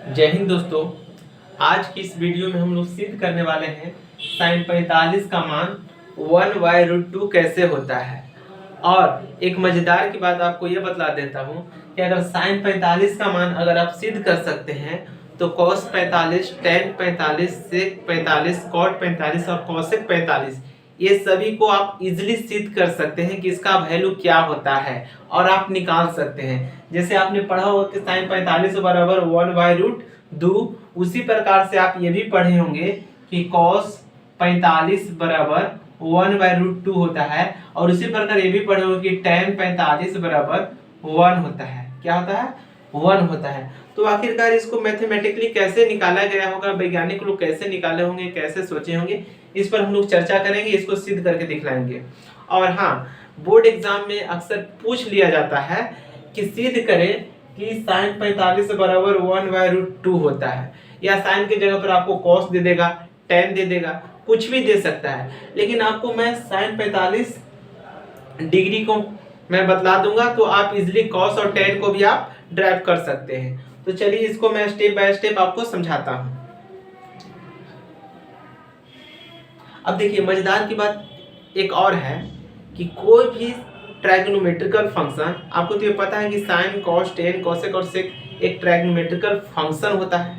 जय हिंद दोस्तों। आज की इस वीडियो में हम लोग सिद्ध करने वाले हैं साइन 45 का मान 1/√2 कैसे होता है। और एक मजेदार की बात आपको यह बतला देता हूं कि अगर साइन 45 का मान अगर आप सिद्ध कर सकते हैं तो कॉस 45, टेन 45, सेक 45, कॉट 45 और कॉसेक 45 ये सभी को आप इजिली सिद्ध कर सकते हैं कि इसका वैल्यू क्या होता है और आप निकाल सकते हैं। जैसे आपने पढ़ा होगा कि साइन 45 बराबर 1/√2, उसी प्रकार से आप ये भी पढ़े होंगे कि कॉस 45 बराबर 1/√2 होता है और उसी प्रकार ये भी पढ़े होंगे कि टेन 45 बराबर 1 होता है। क्या होता है? 1 होता है। तो आखिरकार इसको मैथमेटिकली कैसे निकाला गया होगा, वैज्ञानिक लोग कैसे निकाले होंगे, कैसे सोचे होंगे, इस पर हम लोग चर्चा करेंगे, इसको सिद्ध करके दिखलाएंगे। और हाँ, बोर्ड एग्जाम में अक्सर पूछ लिया जाता है कि सिद्ध करें कि साइन 45 बराबर 1/√2 होता है, या साइन की जगह पर आपको कॉस दे देगा, टेन दे देगा, कुछ भी दे सकता है। लेकिन आपको मैं साइन 45 डिग्री को मैं बतला दूंगा तो आप इजिली कॉस और टेन को भी आप ड्राइव कर सकते हैं। तो चलिए इसको मैं स्टेप बाय स्टेप आपको समझाता हूं। अब देखिए, मजेदार की बात एक और है कि कोई भी ट्राइगोनोमेट्रिकल फंक्शन, आपको तो ये पता है कि साइन, कॉस, टेन, कोसेक और सेक एक ट्राइगोनोमेट्रिकल फंक्शन होता है।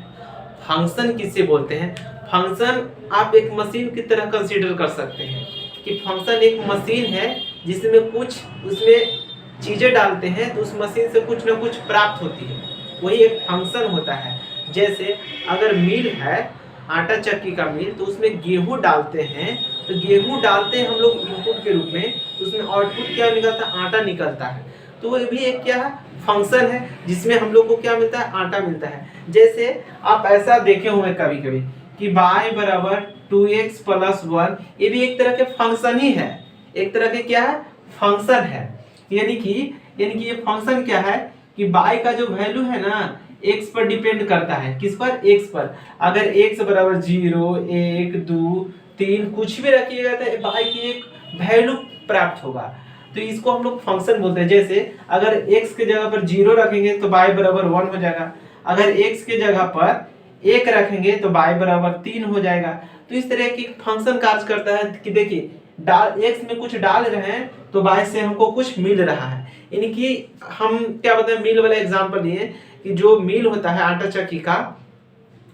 फंक्शन किसे बोलते हैं? फंक्शन आप एक मशीन की तरह कंसीडर कर सकते हैं कि फंक्शन एक मशीन है जिसमें कुछ उसमें चीजें डालते हैं तो उस मशीन से कुछ ना कुछ प्राप्त होती है, वही एक फंक्शन होता है। जैसे अगर मिल है, आटा चक्की का मिल, तो उसमें गेहूं डालते हैं, तो गेहूं डालते हैं हम लोग इनपुट के रूप में, तो उसमें आउटपुट क्या निकलता है? आटा निकलता है। तो वो भी एक क्या है? फंक्शन है जिसमें हम लोग को क्या मिलता है? आटा मिलता है। जैसे आप ऐसा देखे हुए कभी कभी कि y बराबर 2x + 1, ये भी एक तरह के फंक्शन ही है, एक तरह के क्या है? फंक्शन है। यानी कि ये फंक्शन क्या है कि y का जो वैल्यू है ना, x पर डिपेंड करता है। किस पर? x पर। अगर x बराबर 0, 1, 2, 3 कुछ भी रखिएगा तो y की एक वैल्यू प्राप्त होगा। तो इसको हम लोग फंक्शन बोलते हैं। जैसे अगर x के जगह पर 0 रखेंगे तो y बराबर 1 हो जाएगा, अगर x के जगह पर 1 रखेंगे तो y बराबर 3 हो जाएगा। तो इस तरह की फंक्शन कार्य करता है कि देखिए, x में कुछ डाल रहे हैं तो y से हमको कुछ मिल रहा है। यानी कि हम क्या बताएं, मिल वाला एग्जांपल लिए कि जो मिल होता है आटा चक्की का,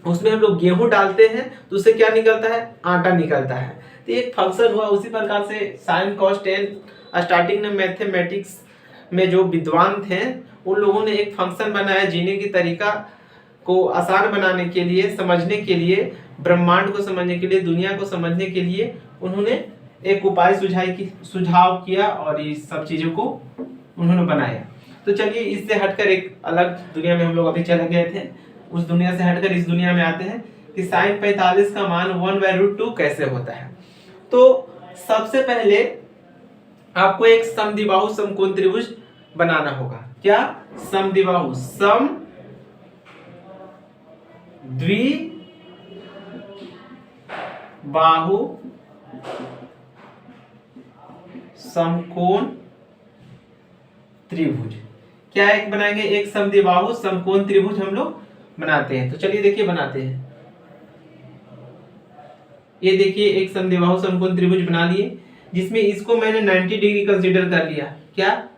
उसमें हम लोग गेहूं डालते हैं तो उससे क्या निकलता है? आटा निकलता है। तो एक फंक्शन हुआ। उसी प्रकार से साइन, कॉस, टेन स्टार्टिंग में मैथमेटिक्स में जो विद्वान थे उन लोगों ने एक फंक्शन बनाया जीने की तरीका को आसान बनाने के लिए, समझने के लिए, ब्रह्मांड को समझने के लिए, दुनिया को समझने के लिए उन्होंने एक उपाय सुझाव किया और इस सब चीजों को उन्होंने बनाया। तो चलिए, इससे हटकर एक अलग दुनिया में हम लोग अभी चले गए थे, उस दुनिया से हटकर इस दुनिया में आते हैं कि साइन 45 का मान 1/√2 कैसे होता है। तो सबसे पहले आपको एक समद्विबाहु समकोण त्रिभुज बनाना होगा। क्या? समद्विबाहु, सम द्विबाहु समकोण त्रिभुज। क्या एक बनाएंगे? एक समद्विबाहु समकोण त्रिभुज हम लोग बनाते हैं। तो चलिए देखिए बनाते हैं। ये देखिए एक समद्विबाहु समकोण त्रिभुज बना लिए, जिसमें इसको मैंने 90 डिग्री कंसीडर कर लिया। क्या?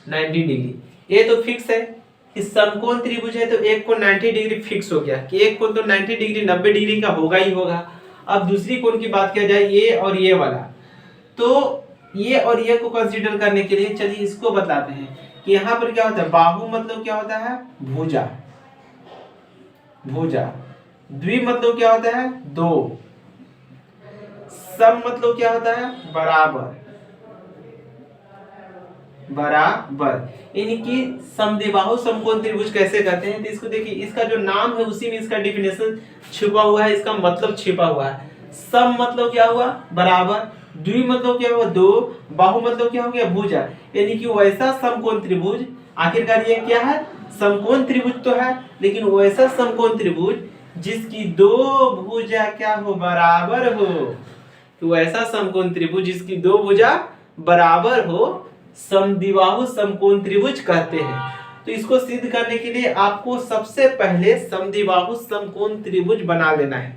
90 डिग्री। ये तो फिक्स है कि समकोण त्रिभुज है तो एक कोण 90 डिग्री फिक्स हो गया कि एक कोण तो 90 डिग्री 90 डिग्री का होगा ही होगा। अब दूसरी कोण की बात किया जाए, ये और ये वाला, तो ये और ये को कंसीडर करने के लिए चलिए इसको बताते हैं कि यहाँ पर क्या होता है। बाहु मतलब क्या होता है? भुजा। भुजा। द्वि मतलब क्या होता है? दो। सम मतलब क्या होता है? बराबर। बराबर। यानी कि समद्विबाहु समकोण त्रिभुज कैसे कहते हैं? तो इसको देखिए, इसका जो नाम है उसी में इसका डेफिनेशन छुपा हुआ है, इसका मतलब छिपा हुआ है। सम मतलब क्या हुआ? बराबर। द्वि मतलब क्या हुआ? दो। बाहु मतलब क्या हो गया? भुजा। यानी कि वैसा समकोण त्रिभुज, आखिरकार ये क्या है? समकोण त्रिभुज तो है, लेकिन वैसा समकोण त्रिभुज जिसकी दो भुजा क्या हो? बराबर हो। तो ऐसा समकोण त्रिभुज जिसकी दो भुजा बराबर हो समद्विबाहु समकोण त्रिभुज कहते हैं। तो इसको सिद्ध करने के लिए आपको सबसे पहले समद्विबाहु समकोण त्रिभुज बना लेना है।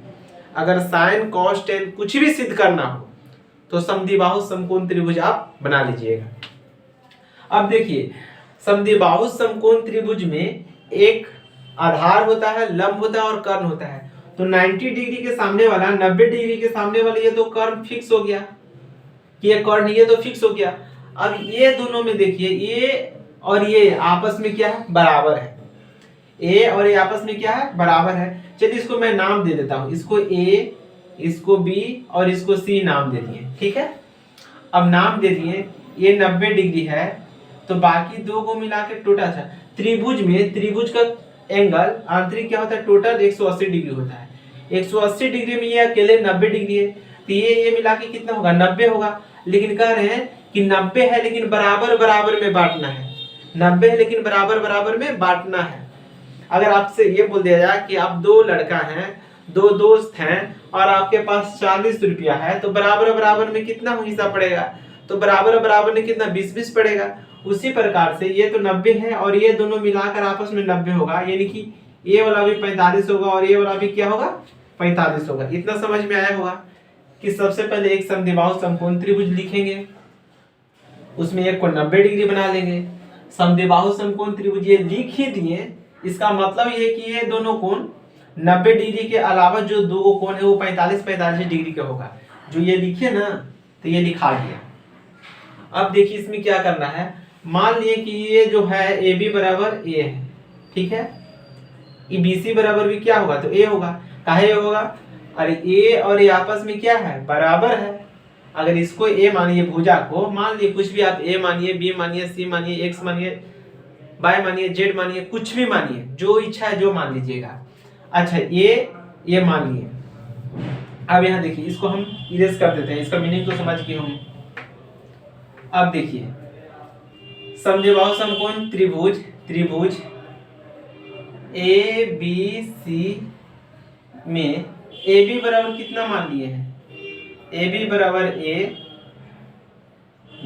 अगर साइन कॉस टेन कुछ भी सिद्ध करना हो तो समद्विबाहु समकोण त्रिभुज आप बना लीजिएगा। अब देखिए, समद्विबाहु समकोण त्रिभुज में एक आधार होता है, लंब होता है और कर्ण होता है। तो 90 डिग्री के सामने वाला 90 डिग्री के सामने वाला ये तो कर्ण फिक्स हो गया कि ये कर्ण ये तो फिक्स हो गया। अब ये दोनों में देखिए, ये और ये आपस में क्या है, बराबर है। ए और ये आपस में क्या है, बराबर है। चलिए इसको मैं नाम दे देता हूं, इसको ए, इसको बी और इसको सी नाम दे दिए, ठीक है। अब नाम दे दिए, ये 90 डिग्री है तो बाकी दो को मिला के टोटल था। त्रिभुज में त्रिभुज का एंगल आंतरिक क्या होता है, टोटल 180 डिग्री होता है। 180 डिग्री में ये अकेले 90 डिग्री है तो ये मिला के कितना होगा, 90 होगा। लेकिन कह रहे हैं कि 90 है लेकिन बराबर बराबर में बांटना है, 90 है लेकिन बराबर बराबर में बांटना है। अगर आपसे ये बोल दिया जाए कि आप दो लड़का हैं, दो दोस्त हैं और आपके पास 40 रुपया है तो बराबर बराबर में कितना हिस्सा पड़ेगा, तो बराबर बराबर में कितना, 20-20 पड़ेगा। उसी प्रकार से ये तो 90 है और ये दोनों मिलाकर आपस में 90 होगा, यानी कि ये वाला भी 45 होगा और ये वाला भी क्या होगा, 45 होगा। इतना समझ में आया होगा कि सबसे पहले एक समद्विबाहु समकोण त्रिभुज लिखेंगे, उसमें एक को 90 डिग्री बना लेंगे। समद्विबाहु समकोण त्रिभुज ये लिख ही दिए, इसका मतलब ये कि ये दोनों कोण 90 डिग्री के अलावा जो दो कोण है वो 45-45 डिग्री का होगा। जो ये लिखे ना तो ये लिखा गया। अब देखिए इसमें क्या करना है, मान लिए कि ये जो है ए बी बराबर ए है, ठीक है। ये बी सी बराबर भी क्या होगा, तो ए होगा। काहे होगा, अरे ए और ए आपस में क्या है, बराबर है। अगर इसको ए मानिए, भुजा को मान लिए कुछ भी आप ए मानिए, बी मानिए, सी मानिए, एक्स मानिए, वाई मानिए, जेड मानिए, कुछ भी मानिए, जो इच्छा है जो मान लीजिएगा। अच्छा ये मान लिए। अब यहाँ देखिए इसको हम इरेज कर देते हैं, इसका मीनिंग तो समझ गए होंगे। अब देखिए समद्विबाहु समकोण त्रिभुज ए बी सी में ए बी बराबर कितना मान लिए हैं, ए बी बराबर ए,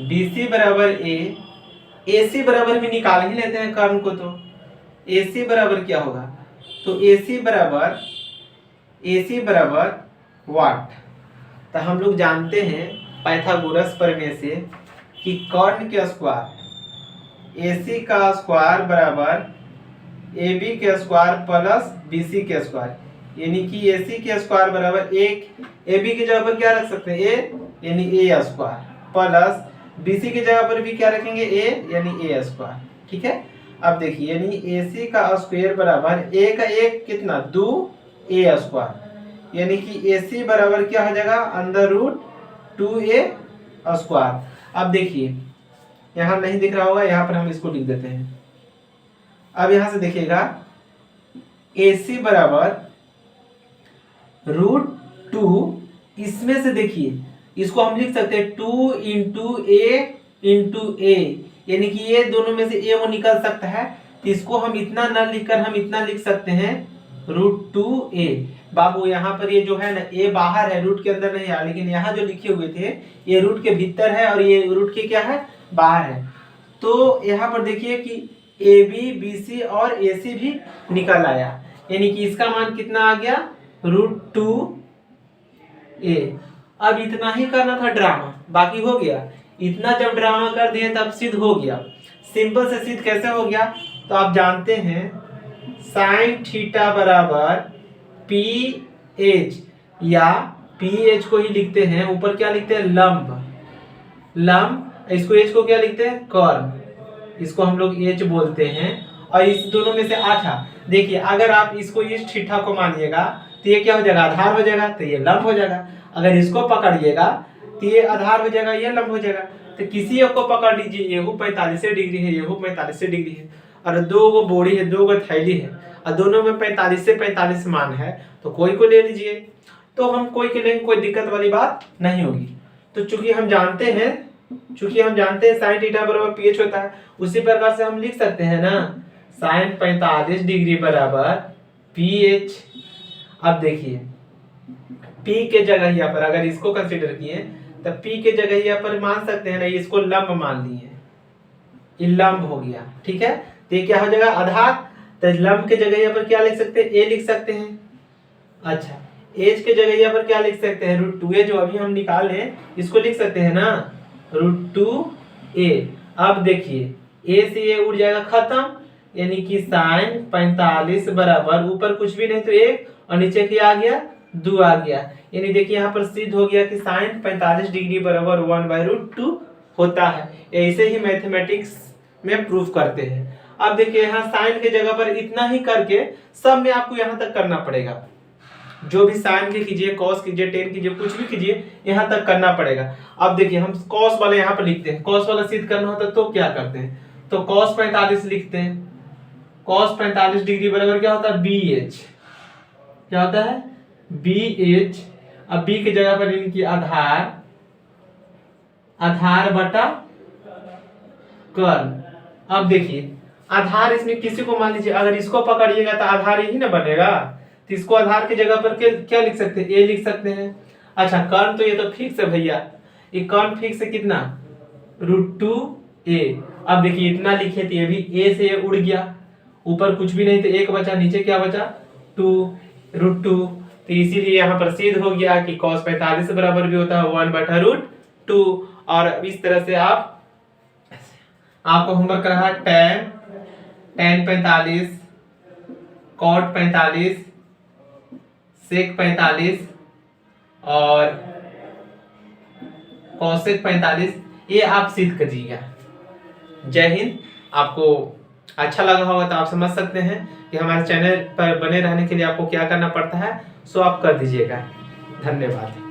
बी सी बराबर ए सी बराबर भी निकाल ही लेते हैं कर्ण को। तो ए सी बराबर क्या होगा, तो ए सी बराबर वाट। तो हम लोग जानते हैं पाइथागोरस प्रमेय से कि कर्ण के स्क्वायर ए सी का स्क्वायर बराबर ए बी के स्क्वायर प्लस बी सी के स्क्वायर, यानी कि ए सी के स्क्वायर बराबर एक, ए बी की जगह पर क्या रख सकते हैं, ए यानी ए स्क्वायर, प्लस बी सी की जगह पर भी क्या रखेंगे, ए यानी ए स्क्वायर, ठीक है। अब देखिए यानी ए सी का स्क्वायर बराबर ए का एक कितना, 2 ए स्क्वायर, यानी कि ए सी बराबर क्या हो जाएगा, अंडर रूट 2a स्क्वायर। अब देखिए यहाँ नहीं दिख रहा होगा, यहाँ पर हम इसको लिख देते हैं। अब यहां से देखिएगा ए सी बराबर √2, इसमें से देखिए इसको हम लिख सकते हैं 2 × a, यानी कि ये दोनों में से a वो निकल सकता है, तो इसको हम इतना न लिखकर हम इतना लिख सकते हैं √2a। बाबू यहाँ पर ये जो है ना a बाहर है, रूट के अंदर नहीं है, लेकिन यहाँ जो लिखे हुए थे ये रूट के भीतर है और ये रूट के क्या है, बाहर है। तो यहाँ पर देखिए कि ए बी बी सी और ए सी भी निकल आया, यानी कि इसका मान कितना आ गया, √2a। अब इतना ही करना था ड्रामा, बाकी हो गया। इतना जब ड्रामा कर दिए तब सिद्ध हो गया। सिंपल से सिद्ध कैसे हो गया, तो आप जानते हैं साइन थीटा बराबर पी एच, या पी एच को ही लिखते हैं, ऊपर क्या लिखते हैं, लंब, इसको एच को क्या लिखते हैं, कर्ण, इसको हम लोग एच बोलते हैं। और इस दोनों में से आधा देखिए, अगर आप इसको इस थीटा को मानिएगा तो ये क्या हो जाएगा, आधार हो जाएगा, तो ये लंब हो जाएगा। अगर इसको पकड़िएगा तो ये आधार हो जाएगा, ये लंब हो जाएगा। तो किसी एक को पकड़ लीजिए, ये 45 डिग्री है, ये 45 डिग्री है, और दो गो बोरी है, दो गो थैली है, और दोनों में 45 से 45 मान है, तो कोई को ले लीजिए। तो हम कोई के लेंगे, कोई दिक्कत वाली बात नहीं होगी। तो चूंकि हम जानते हैं साइन थीटा बराबर पी एच होता है, उसी प्रकार से हम लिख सकते हैं ना साइन 45 डिग्री बराबर पी एच। अब देखिए P के जगह यहाँ पर अगर इसको कंसीडर किए तो P के जगह यहाँ पर मान सकते हैं ना, इसको लंब मान लिए, ये लंब हो गया, ठीक है। तो ये क्या हो जाएगा आधार, तो लंब के जगह यहाँ पर क्या लिख सकते हैं, ए लिख सकते हैं। अच्छा एज के जगह यहाँ पर क्या लिख सकते हैं, √2a जो अभी हम निकाले इसको लिख सकते हैं ना, √2a। अब देखिए ए से ये उड़ जाएगा खत्म, यानी कि साइन 45 बराबर ऊपर कुछ भी नहीं तो 1 और नीचे क्या आ गया 2 आ गया। यानी देखिए यहाँ पर सिद्ध हो गया कि साइन 45 डिग्री बराबर 1/√2 होता है। ऐसे ही मैथमेटिक्स में प्रूफ करते हैं। अब देखिए यहाँ साइन के जगह पर इतना ही करके सब में आपको यहाँ तक करना पड़ेगा, जो भी साइन के कीजिए, कॉस कीजिए, टेन कीजिए, कुछ भी कीजिए यहाँ तक करना पड़ेगा। अब देखिए हम कॉस वाले यहाँ पर लिखते हैं, कॉस वाला सिद्ध करना होता तो क्या करते हैं, तो कॉस 45 लिखते हैं। कॉस 45 डिग्री बराबर क्या होता है BH, क्या होता है BH। अब B की जगह पर इनकी आधार, आधार बटा कर्ण। अब देखिए आधार इसमें किसी को मान लीजिए अगर इसको पकड़िएगा तो आधार यही ना बनेगा, तो इसको आधार की जगह पर क्या लिख सकते हैं, ए लिख सकते हैं। अच्छा कर्ण तो ये तो फिक्स है भैया, ये कर्ण फिक्स है कितना √2a। अब देखिए इतना लिखे तो ये भी ए से उड़ गया, ऊपर कुछ भी नहीं तो 1 बचा, नीचे क्या बचा 2 √2। तो इसीलिए यहाँ पर सिद्ध हो गया कि cos 45 बराबर भी होता है 1/√2। और इस तरह से आपको होमवर्क रहा tan 45, cot 45, sec 45 और cosec 45, ये आप सिद्ध करिएगा। जय हिंद। आपको अच्छा लगा होगा तो आप समझ सकते हैं कि हमारे चैनल पर बने रहने के लिए आपको क्या करना पड़ता है, सो आप कर दीजिएगा। धन्यवाद।